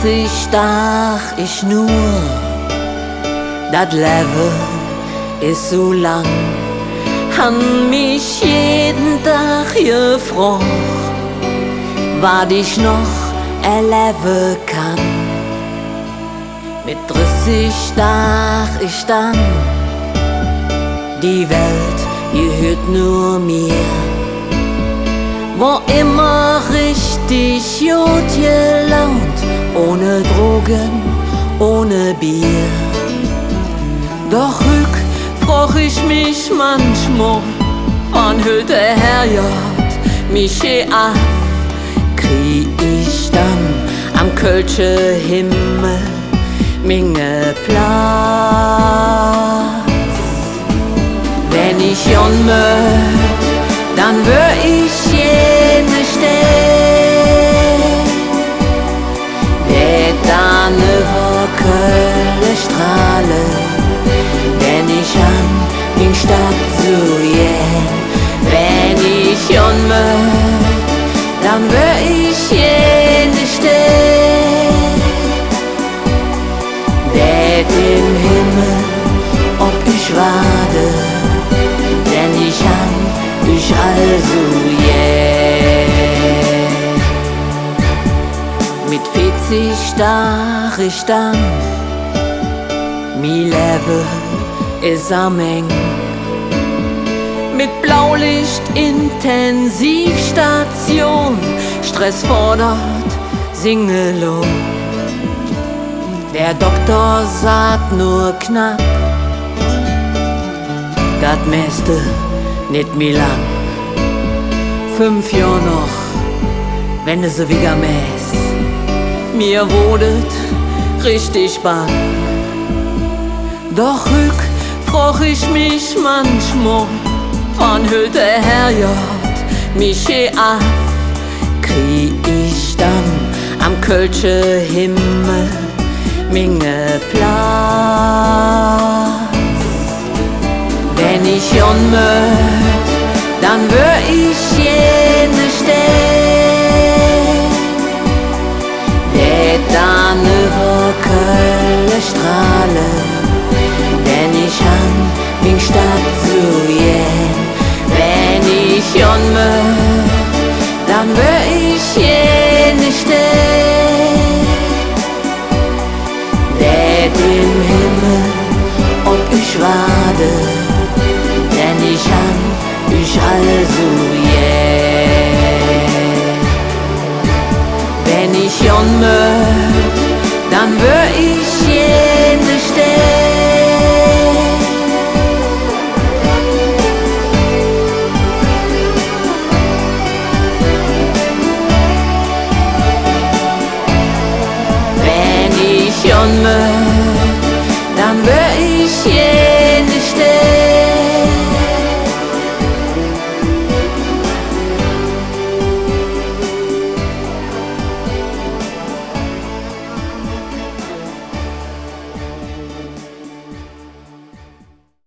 plötzlich dach ich nur, dat Leben ist so lang, han mich jeden Tag gefroren, was ich noch erleben kann. Mit 30 dach ich dann, die Welt gehört nur mir. War immer richtig gut gelaunt, ohne Drogen, ohne Bier. Doch rück frag ich mich manchmal, wann hüllt der Herrgott mich ab? Krieg ich dann am kölsche Himmel minge Platz? Wenn ich Jon möcht, dann wär ich jene Stern, der dann über Köln strahle, wenn ich an min Stadt so jähn. Wenn ich Jon möcht, dann wär ich jene Stern, der im Himmel ob ich warte, denn ich an ich also mit 40 stach ich dann, mi Leben ist am Eng. Mit Blaulicht Intensivstation, Stress fordert, Singelung. Der Doktor sagt nur knapp, dat meiste nicht mehr lang. 5 Jahre noch, wenn es so wieder mäß. Mir wurdet richtig bang. Doch rück frag ich mich manchmal, wann hüllt der Herrgott mich ab? Krieg ich dann am kölsche Himmel minge Platz? Wenn ich Jon möcht, dann wär ich jene Stern, der dann über Köln strahle, denn ich an min Stadt so jähn. Wenn ich Jon möcht, dann wär ich jene Stern, der im Himmel ob ich warte, denn ich an ich also jähn. Wenn ich Jon möcht,